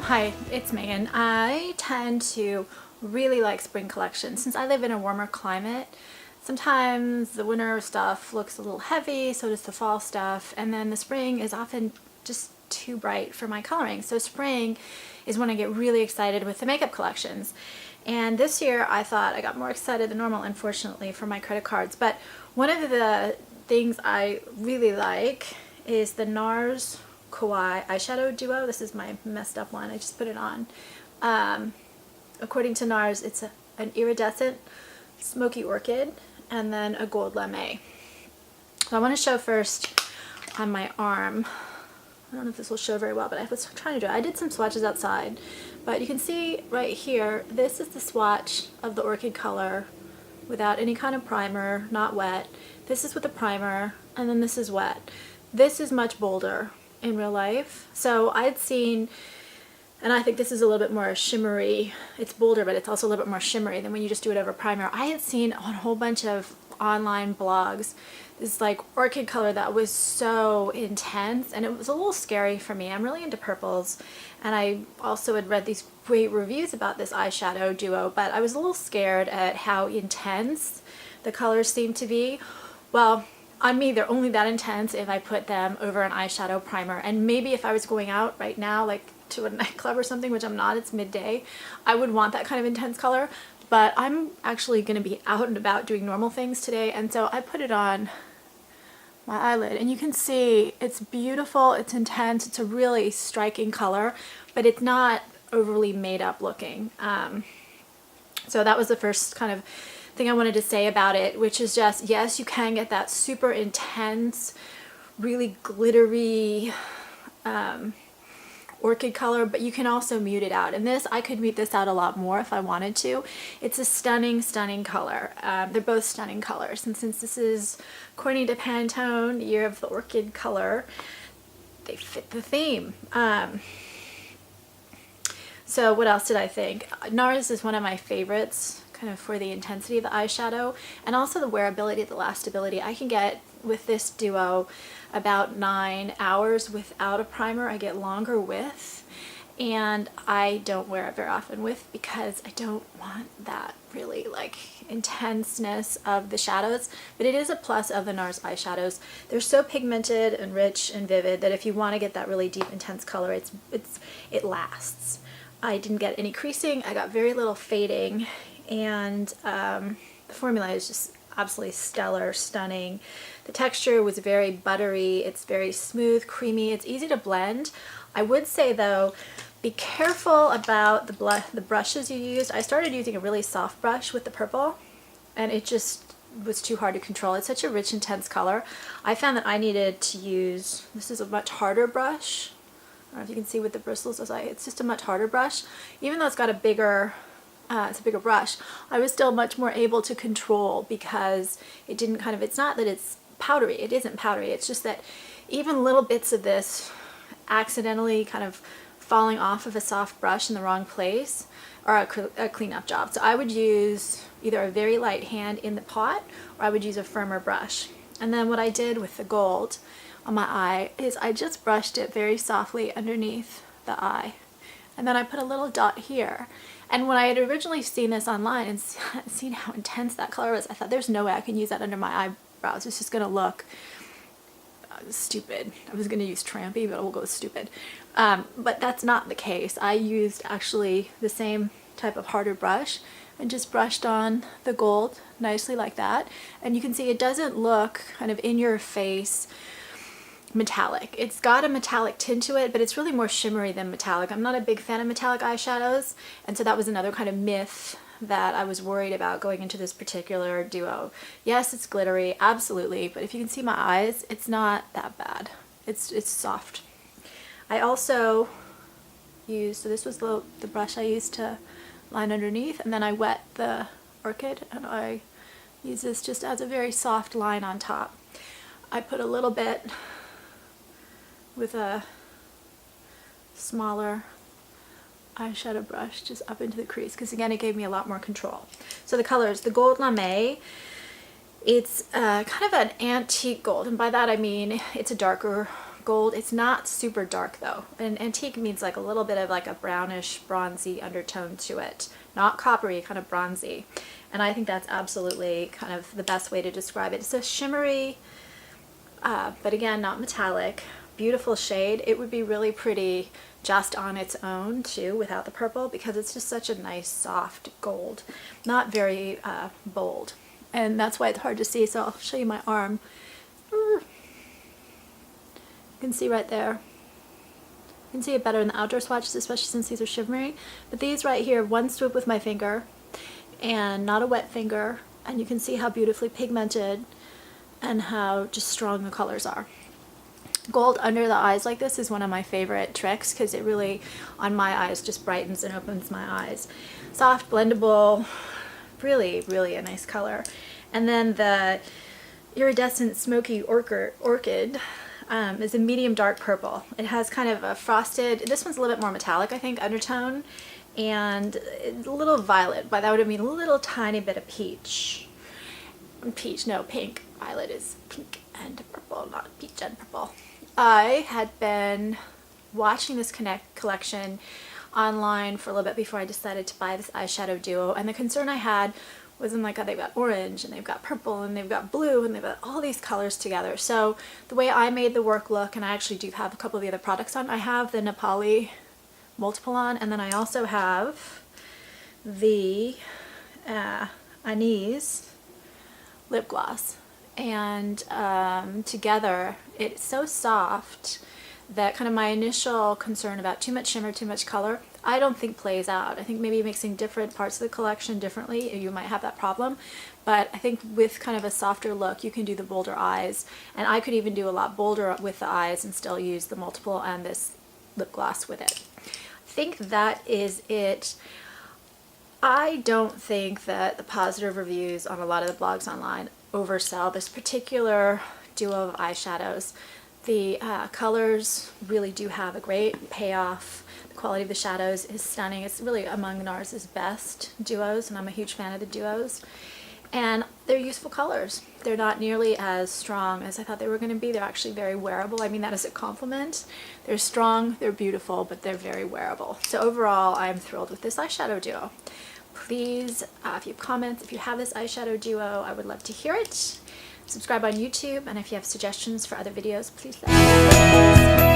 Hi, it's Megan. I tend to really like spring collections. Since I live in a warmer climate, sometimes the winter stuff looks a little heavy, so does the fall stuff, and then the spring is often just too bright for my coloring. So spring is when I get really excited with the makeup collections. And this year I thought I got more excited than normal, unfortunately, for my credit cards. But one of the things I really like is the Nars Kauai Eyeshadow Duo. This is my messed up one. I just put it on. According to Nars, it's an iridescent smoky orchid and then a gold lame. So I want to show first on my arm. I don't know if this will show very well, but I was trying to do it. I did some swatches outside, but you can see right here, this is the swatch of the orchid color without any kind of primer, not wet. This is with the primer, and then this is wet. This is much bolder in real life. So I'd seen, and I think this is a little bit more shimmery. It's bolder, but it's also a little bit more shimmery than when you just do it over primer. I had seen on a whole bunch of online blogs this like orchid color that was so intense, and it was a little scary for me. I'm really into purples, and I also had read these great reviews about this eyeshadow duo, but I was a little scared at how intense the colors seemed to be. Well, on me, they're only that intense if I put them over an eyeshadow primer, and maybe if I was going out right now, like to a nightclub or something, which I'm not, it's midday, I would want that kind of intense color. But I'm actually going to be out and about doing normal things today, and so I put it on my eyelid, and you can see it's beautiful, it's intense, it's a really striking color, but it's not overly made up looking. So that was the first kind of thing I wanted to say about it, which is just, yes, you can get that super intense, really glittery orchid color, but you can also mute it out. And this, I could mute this out a lot more if I wanted to. It's a stunning, stunning color. They're both stunning colors. And since this is, according to Pantone, the year of the orchid color, they fit the theme. So what else did I think? Nars is one of my favorites, kind of for the intensity of the eyeshadow and also the wearability, the lastability. I can get, with this duo, about 9 hours without a primer. I get longer with, and I don't wear it very often with because I don't want that really like intenseness of the shadows. But it is a plus of the Nars eyeshadows. They're so pigmented and rich and vivid that if you want to get that really deep, intense color, it lasts. I didn't get any creasing. I got very little fading, and the formula is just absolutely stellar, stunning. The texture was very buttery. It's very smooth, creamy. It's easy to blend. I would say though, be careful about the brushes you used. I started using a really soft brush with the purple, and it just was too hard to control. It's such a rich, intense color. I found that I needed to use, this is a much harder brush. I don't know if you can see with the bristles, it's just a much harder brush. Even though it's got a bigger, it's a bigger brush, I was still much more able to control because it didn't kind of, it's not that it's powdery, it isn't powdery, it's just that even little bits of this accidentally kind of falling off of a soft brush in the wrong place are a cleanup job. So I would use either a very light hand in the pot, or I would use a firmer brush. And then what I did with the gold on my eye is I just brushed it very softly underneath the eye. And then I put a little dot here. And when I had originally seen this online and seen how intense that color was, I thought there's no way I can use that under my eyebrows. It's just going to look stupid. I was going to use trampy, but we'll go with stupid. But that's not the case. I used actually the same type of harder brush and just brushed on the gold nicely like that. And you can see it doesn't look kind of in your face metallic. It's got a metallic tint to it, but it's really more shimmery than metallic. I'm not a big fan of metallic eyeshadows, and so that was another kind of myth that I was worried about going into this particular duo. Yes, it's glittery, absolutely, but if you can see my eyes, it's not that bad. It's soft. I also used, so this was the brush I used to line underneath, and then I wet the orchid, and I use this just as a very soft line on top. I put a little bit with a smaller eyeshadow brush just up into the crease, because again, it gave me a lot more control. So the colors, the gold lame, it's kind of an antique gold, and by that I mean it's a darker gold. It's not super dark though. And antique means like a little bit of like a brownish, bronzy undertone to it. Not coppery, kind of bronzy. And I think that's absolutely kind of the best way to describe it. It's a shimmery, but again, not metallic, beautiful shade. It would be really pretty just on its own too, without the purple, because it's just such a nice, soft gold. Not very bold. And that's why it's hard to see, so I'll show you my arm. You can see right there. You can see it better in the outdoor swatches, especially since these are shimmery. But these right here, one swoop with my finger, and not a wet finger, and you can see how beautifully pigmented and how just strong the colors are. Gold under the eyes like this is one of my favorite tricks because it really, on my eyes, just brightens and opens my eyes. Soft, blendable, really, really a nice color. And then the iridescent smoky orchid is a medium dark purple. It has kind of a frosted, this one's a little bit more metallic, I think, undertone, and a little violet, but that would mean a little tiny bit of peach. Peach, no, pink. Violet is pink and purple, not peach and purple. I had been watching this collection online for a little bit before I decided to buy this eyeshadow duo, and the concern I had was I'm like, oh, they've got orange and they've got purple and they've got blue and they've got all these colors together. So the way I made the work look, and I actually do have a couple of the other products on, I have the Nepali multiple on, and then I also have the Anise lip gloss. And together it's so soft that kind of my initial concern about too much shimmer, too much color, I don't think plays out. I think maybe mixing different parts of the collection differently, you might have that problem. But I think with kind of a softer look, you can do the bolder eyes. And I could even do a lot bolder with the eyes and still use the multiple and this lip gloss with it. I think that is it. I don't think that the positive reviews on a lot of the blogs online oversell this particular duo of eyeshadows. The colors really do have a great payoff. The quality of the shadows is stunning. It's really among Nars' best duos, and I'm a huge fan of the duos. And they're useful colors. They're not nearly as strong as I thought they were going to be. They're actually very wearable. I mean that as a compliment. They're strong, they're beautiful, but they're very wearable. So overall, I'm thrilled with this eyeshadow duo. Please, if you have comments, if you have this eyeshadow duo, I would love to hear it. Subscribe on YouTube, and if you have suggestions for other videos, please let me know.